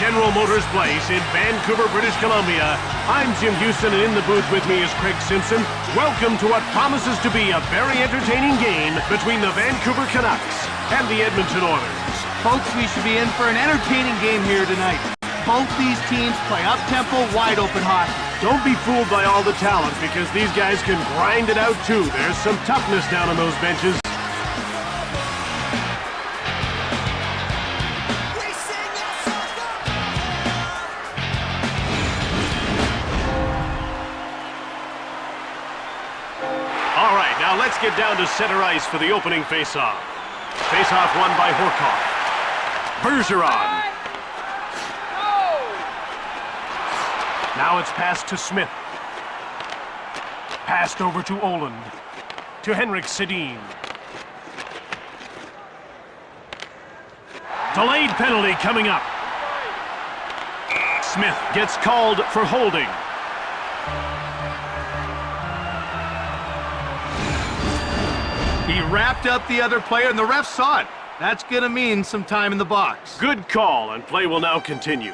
General Motors Place in Vancouver, British Columbia. I'm Jim Houston, and in the booth with me is Craig Simpson. Welcome to what promises to be a very entertaining game between the Vancouver Canucks and the Edmonton Oilers. Folks, we should be in for an entertaining game here tonight. Both these teams play up-tempo, wide-open hockey. Don't be fooled by all the talent, because these guys can grind it out too. There's some toughness down on those benches. All right, now let's get down to center ice for the opening face-off. Face-off won by Horkoff. Bergeron. Now it's passed to Smith. Passed over to Oland. To Henrik Sedin. Delayed penalty coming up. Smith gets called for holding. He wrapped up the other player, and the ref saw it. That's going to mean some time in the box. Good call, and play will now continue.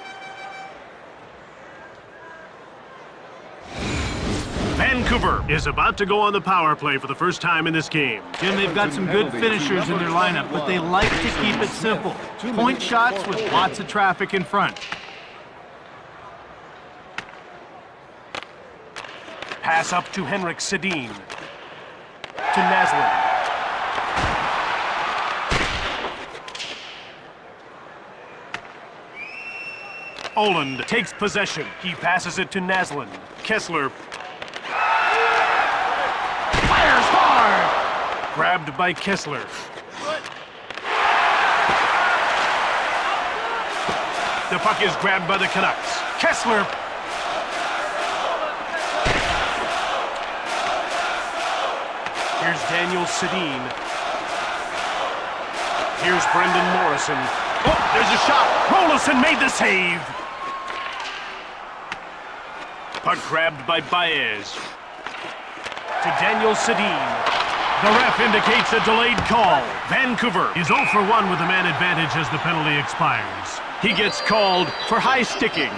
Vancouver is about to go on the power play for the first time in this game. Jim, they've got some good finishers in their lineup, but they like to keep it simple. Point shots with lots of traffic in front. Pass up to Henrik Sedin. To Naslund. Oland takes possession. He passes it to Naslund. Kessler. Fires hard! Grabbed by Kessler. The puck is grabbed by the Canucks. Kessler. Here's Daniel Sedin. Here's Brendan Morrison. Oh, there's a shot. Rolison made the save. Puck grabbed by Baez. To Daniel Sedin. The ref indicates a delayed call. Vancouver is 0 for 1 with a man advantage as the penalty expires. He gets called for high sticking.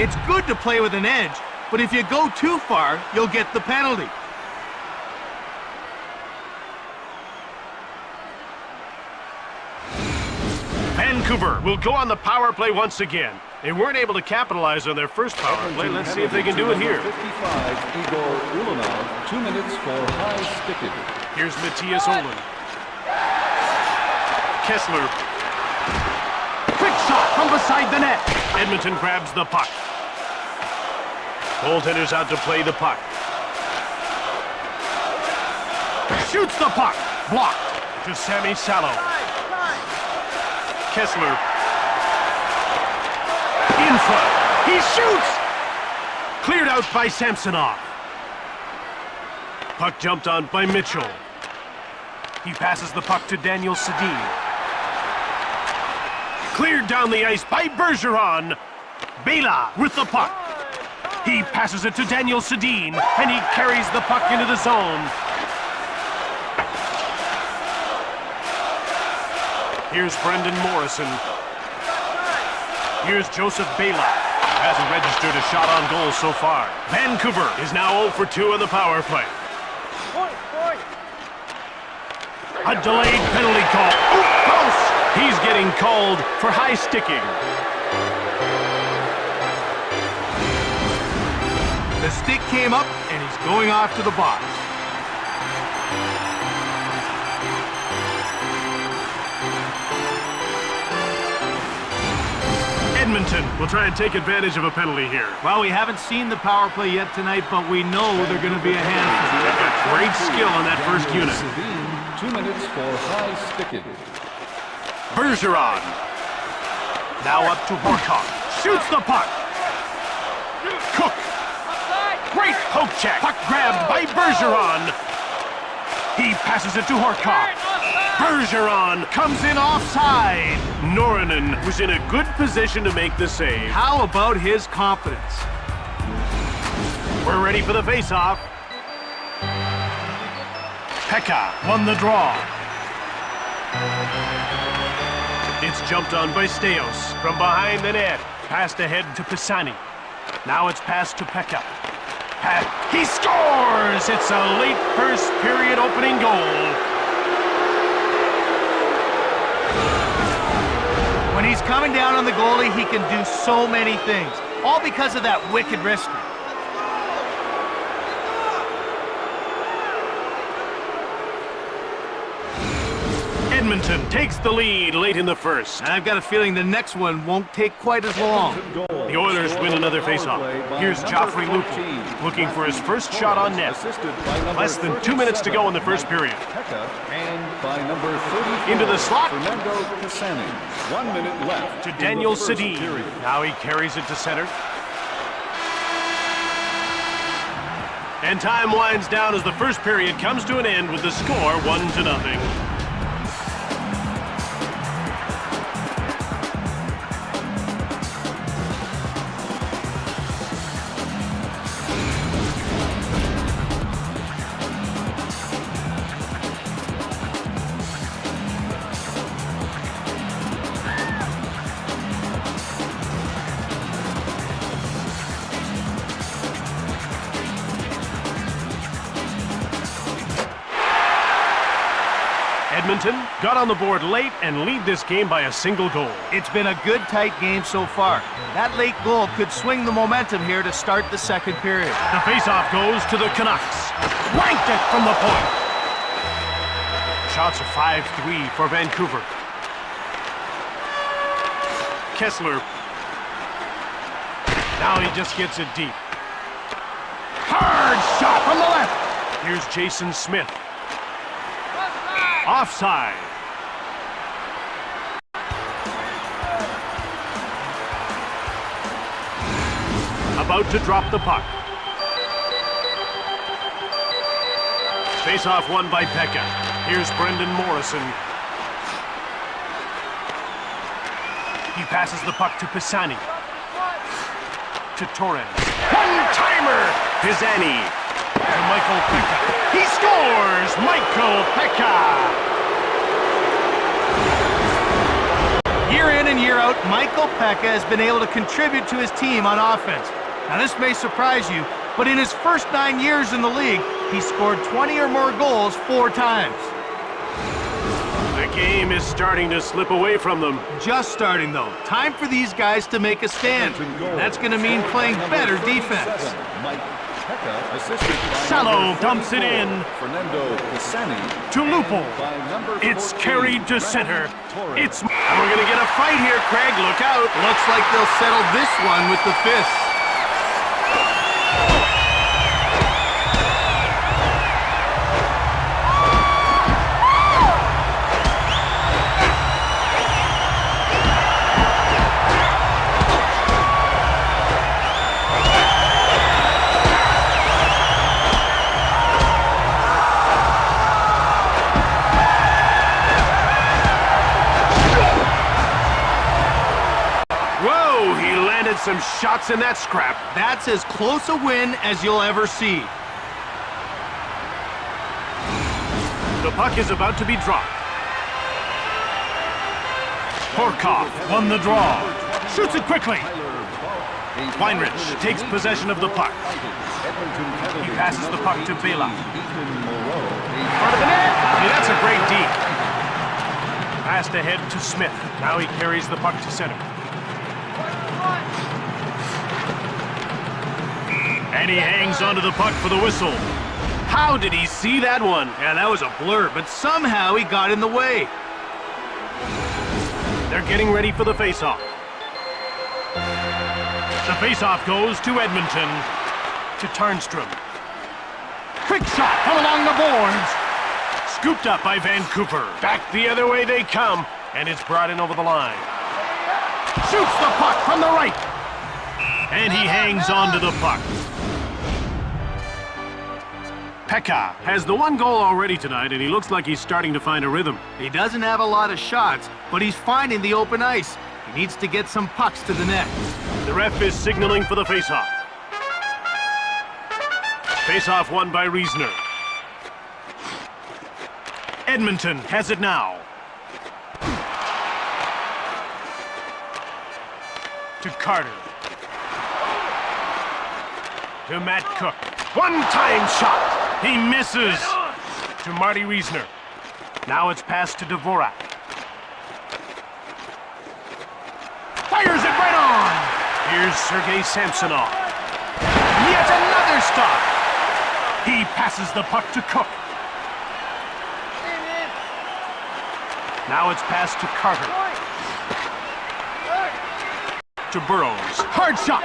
It's good to play with an edge, but if you go too far, you'll get the penalty. Vancouver will go on the power play once again. They weren't able to capitalize on their first power play. Let's see if they can do it here. 55, Igor Ulanov, 2 minutes for high sticking. Here's Matthias Oland. Kessler. Quick shot from beside the net. Edmonton grabs the puck. Goaltender's out to play the puck. Shoots the puck. Blocked to Sammy Salo. Kessler. In front. He shoots! Cleared out by Samsonov. Puck jumped on by Mitchell. He passes the puck to Daniel Sedin. Cleared down the ice by Bergeron. Bela with the puck. He passes it to Daniel Sedin, and he carries the puck into the zone. Here's Brendan Morrison. Here's Joseph Bela. Hasn't registered a shot on goal so far. Vancouver is now 0 for 2 on the power play. A delayed penalty call. Oh, close! He's getting called for high sticking. The stick came up, and he's going off to the box. Edmonton will try and take advantage of a penalty here. Well, we haven't seen the power play yet tonight, but we know they're going to be a handful. They've got great skill on that first unit. 2 minutes for high sticking. Bergeron. Now up to Horkoff. Shoots the puck. Cook. Great poke check. Puck grabbed by Bergeron. He passes it to Horkoff. Bergeron comes in offside. Norinen was in a good position to make the save. How about his confidence? We're ready for the face-off. Pekka won the draw. It's jumped on by Steos. From behind the net. Passed ahead to Pisani. Now it's passed to Pekka. He scores! It's a late first period opening goal. When he's coming down on the goalie, he can do so many things. All because of that wicked wrist. Edmonton takes the lead late in the first. And I've got a feeling the next one won't take quite as long. The Oilers win another faceoff. Here's Joffrey Lupul, looking for his first shot on net. Less than 2 minutes to go in the first period. Into the slot. 1 minute left. To Daniel Sedin. Now he carries it to center. And time winds down as the first period comes to an end with the score 1-0. Edmonton got on the board late and lead this game by a single goal. It's been a good, tight game so far. That late goal could swing the momentum here to start the second period. The faceoff goes to the Canucks. Blanked it from the point. Shots are 5-3 for Vancouver. Kessler. Now he just gets it deep. Hard shot from the left. Here's Jason Smith. Offside. About to drop the puck. Face-off won by Pekka. Here's Brendan Morrison. He passes the puck to Pisani. To Torres. One-timer! Pisani. To Michael Pekka. He scores! Michael Pekka! Year in and year out, Michael Pekka has been able to contribute to his team on offense. Now this may surprise you, but in his first 9 years in the league, he scored 20 or more goals 4 times. The game is starting to slip away from them. Just starting though. Time for these guys to make a stand. That's going to mean playing better defense. Salo dumps it in to Lupul. It's carried to center. It's... And we're going to get a fight here, Craig. Look out. Looks like they'll settle this one with the fists. Some shots in that scrap. That's as close a win as you'll ever see. The puck is about to be dropped. Horkoff won the draw. Shoots it quickly. Weinrich takes possession of the puck. He passes the puck to Vela. Front of the net. Hey, that's a great deep. Passed ahead to Smith. Now he carries the puck to center. And he hangs onto the puck for the whistle. How did he see that one? Yeah, that was a blur, but somehow he got in the way. They're getting ready for the faceoff. The faceoff goes to Edmonton. To Tarnstrom. Quick shot from along the boards. Scooped up by Vancouver. Back the other way they come. And it's brought in over the line. Shoots the puck from the right. And he hangs onto the puck. Pekka has the 1 goal already tonight, and he looks like he's starting to find a rhythm. He doesn't have a lot of shots, but he's finding the open ice. He needs to get some pucks to the net. The ref is signaling for the faceoff. Faceoff won by Riesner. Edmonton has it now. To Carter. To Matt Cook. One-time shot. He misses. To Marty Reisner. Now it's passed to Dvorak. Fires it right on. Here's Sergei Samsonov. Yet another stop. He passes the puck to Cook. Now it's passed to Carter. To Burrows. Hard shot.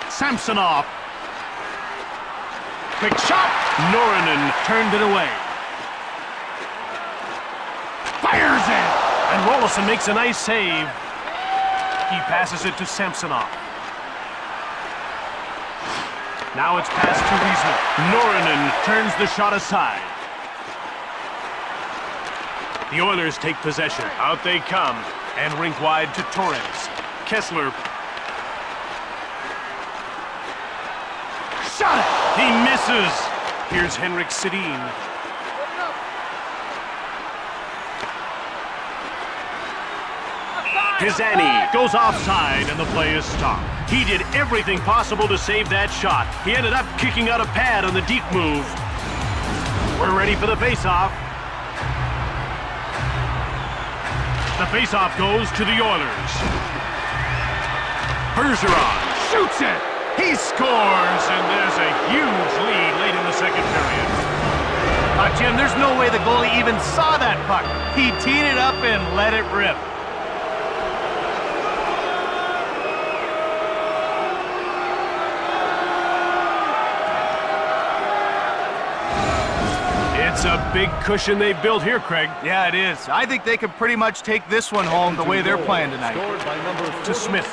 Samsonov. Quick shot. Norinen turned it away. Fires it. And Rolison makes a nice save. He passes it to Samsonov. Now it's passed to Reisner. Norinen turns the shot aside. The Oilers take possession. Out they come. And rink wide to Torres. Kessler. Shot it! He misses. Here's Henrik Sedin. Pisani goes offside and the play is stopped. He did everything possible to save that shot. He ended up kicking out a pad on the deep move. We're ready for the faceoff. The faceoff goes to the Oilers. Bergeron shoots it. He scores, and there's a huge lead late in the second period. Jim, there's no way the goalie even saw that puck. He teed it up and let it rip. It's a big cushion they built here, Craig. Yeah, it is. I think they could pretty much take this one home the way they're playing tonight. To Smith.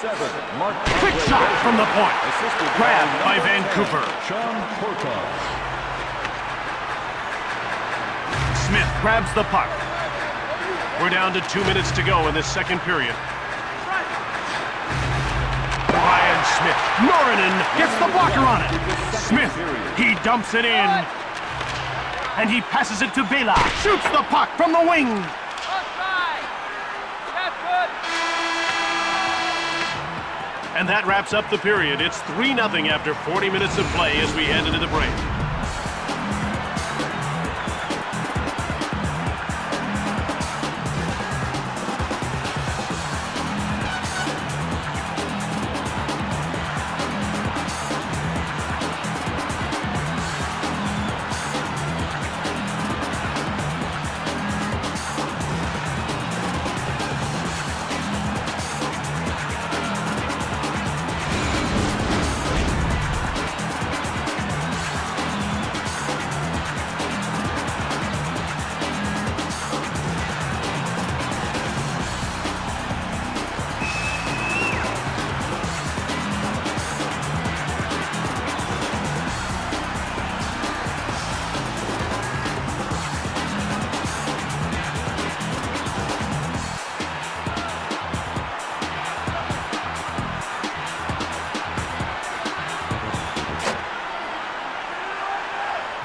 Quick shot from the point. Grabbed by Vancouver. Smith grabs the puck. We're down to 2 minutes to go in this second period. Ryan Smith. Norinen gets the blocker on it. Smith, he dumps it in. And he passes it to Bela. Shoots the puck from the wing. And that wraps up the period. It's 3-0 after 40 minutes of play as we head into the break.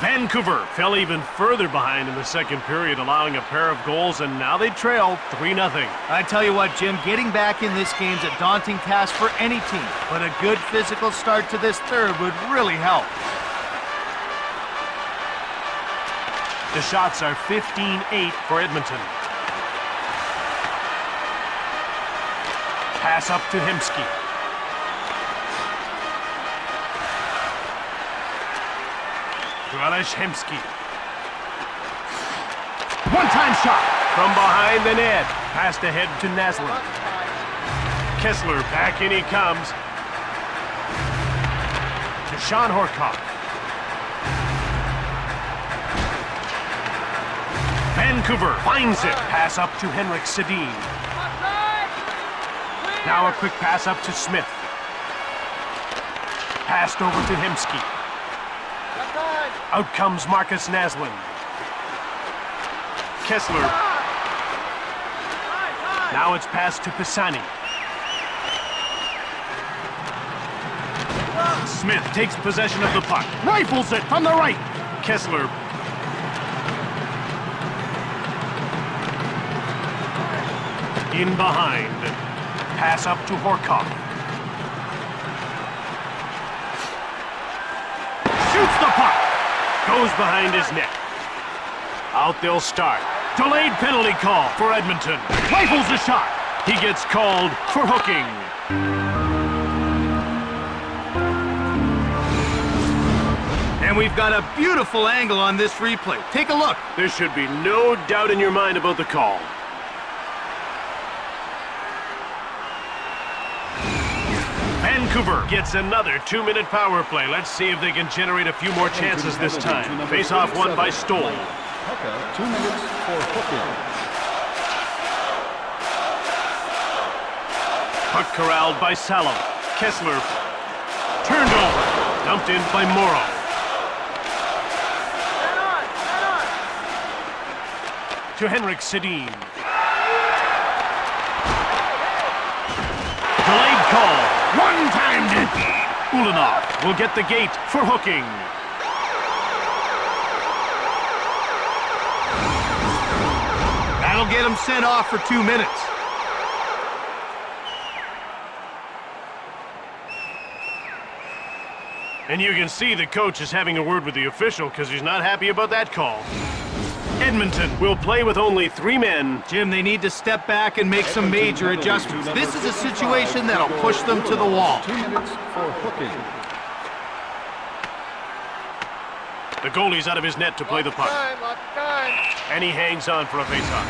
Vancouver fell even further behind in the second period, allowing a pair of goals, and now they trail 3-0. I tell you what, Jim, getting back in this game's a daunting task for any team, but a good physical start to this third would really help. The shots are 15-8 for Edmonton. Pass up to Hemsky. Alex Hemsky. One-time shot from behind the net. Passed ahead to Naslund. Kessler, back in he comes. To Sean Horcock. Vancouver finds it. Pass up to Henrik Sedin. Now a quick pass up to Smith. Passed over to Hemsky. Out comes Marcus Naslund. Kessler. Now it's passed to Pisani. Smith takes possession of the puck. Rifles it from the right. Kessler. In behind. Pass up to Horcock. Goes behind his net. Out they'll start. Delayed penalty call for Edmonton. Rifles a shot. He gets called for hooking. And we've got a beautiful angle on this replay. Take a look. There should be no doubt in your mind about the call. Vancouver gets another 2-minute power play. Let's see if they can generate a few more chances this time. Face-off won by Stoll. 2 minutes for hooking. Puck corralled by Sallow. Kessler turned over. Dumped in by Morrow. To Henrik Sedin. Delayed call. One-timed it. Ulanov will get the gate for hooking. That'll get him sent off for 2 minutes. And you can see the coach is having a word with the official because he's not happy about that call. Edmonton will play with only 3 men. Jim, they need to step back and make some major adjustments. This is a situation that'll push them to the wall. 2 minutes for hooking. The goalie's out of his net to play the puck. And he hangs on for a faceoff.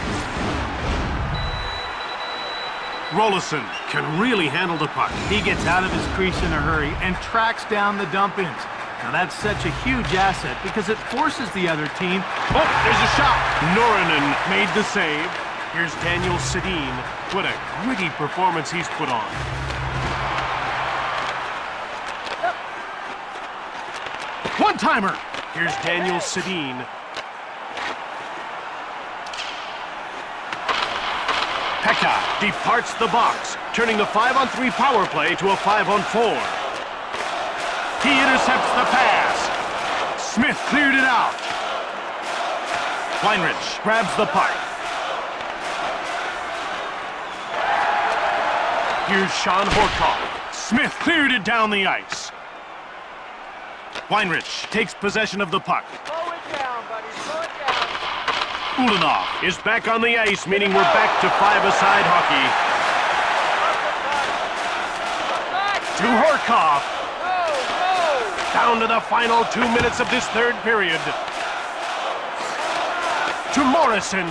Rollison can really handle the puck. He gets out of his crease in a hurry and tracks down the dump-ins. Now that's such a huge asset because it forces the other team. Oh, there's a shot. Norinen made the save. Here's Daniel Sedin. What a gritty performance he's put on. One-timer. Here's Daniel Sedin. Pekka departs the box, turning the 5-on-3 power play to a 5-on-4. He intercepts the pass. Smith cleared it out. Weinrich grabs the puck. Here's Sean Horkoff. Smith cleared it down the ice. Weinrich takes possession of the puck. Slow it down, buddy. Slow it down. Ulanov is back on the ice, meaning we're back to 5-a-side hockey. To Horkoff. Down to the final 2 minutes of this third period. To Morrison.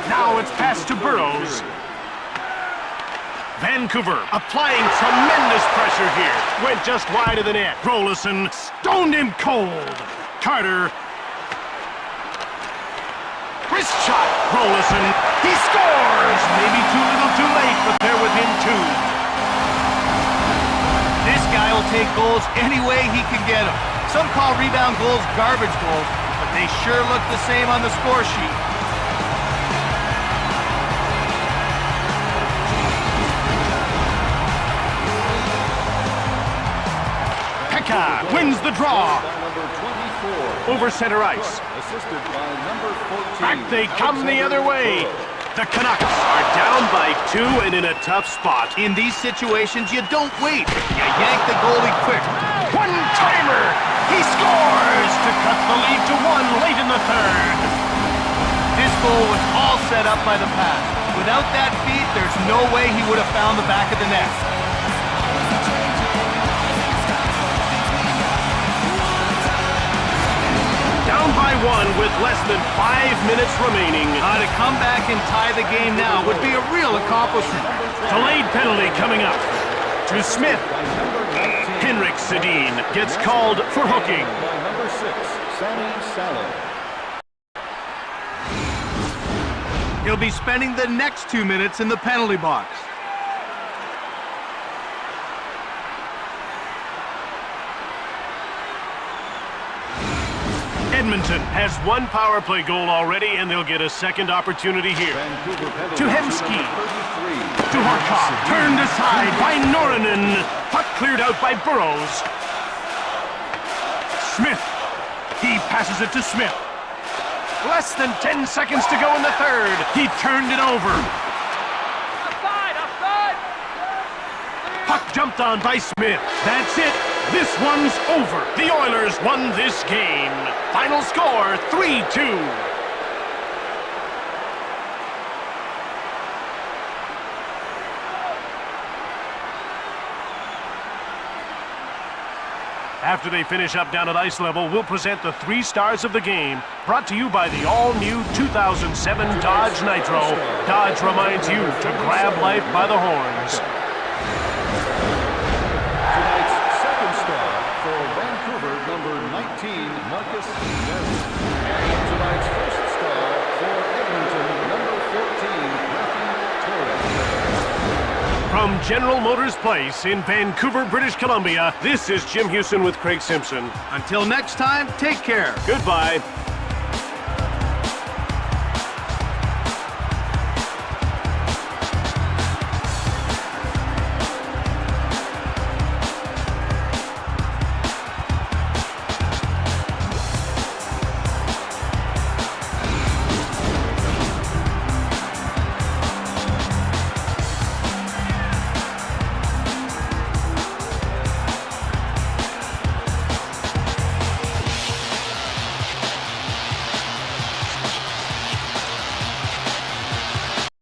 Now it's passed to Burrows. Vancouver applying tremendous pressure here. Went just wide of the net. Rollison stoned him cold. Carter. Wrist shot. Rollison. He scores. Maybe too little too late, but they're within 2. This guy will take goals any way he can get them. Some call rebound goals garbage goals, but they sure look the same on the score sheet. Pekka wins the draw. Over center ice. Assisted by number 14. Back they come the other way. The Canucks are down by 2 and in a tough spot. In these situations, you don't wait. You yank the goalie quick. One-timer! He scores to cut the lead to 1 late in the third. This goal was all set up by the pass. Without that feed, there's no way he would have found the back of the net. Down by 1 with less than 5 minutes remaining. To come back and tie the game now would be a real accomplishment. Delayed penalty coming up. To Smith. Henrik Sedin gets called for hooking. By number 6, Sammy Sallow. He'll be spending the next 2 minutes in the penalty box. Edmonton has 1 power play goal already, and they'll get a second opportunity here. Vancouver penalty To Hemsky. number 33. To Horkoff. Turned aside by Norinen. Puck cleared out by Burrows. Smith. He passes it to Smith. Less than 10 seconds to go in the third. He turned it over. Offside! Offside! Puck jumped on by Smith. That's it. This one's over. The Oilers won this game. Final score, 3-2. After they finish up down at ice level, we'll present the 3 stars of the game, brought to you by the all-new 2007 Dodge Nitro. Dodge reminds you to grab life by the horns. Tonight's second star for Vancouver, number 19, Marcus Nesbitt. And tonight's first star for Edmonton, number 14, Matthew Torres. From General Motors Place in Vancouver, British Columbia, this is Jim Houston with Craig Simpson. Until next time, take care. Goodbye.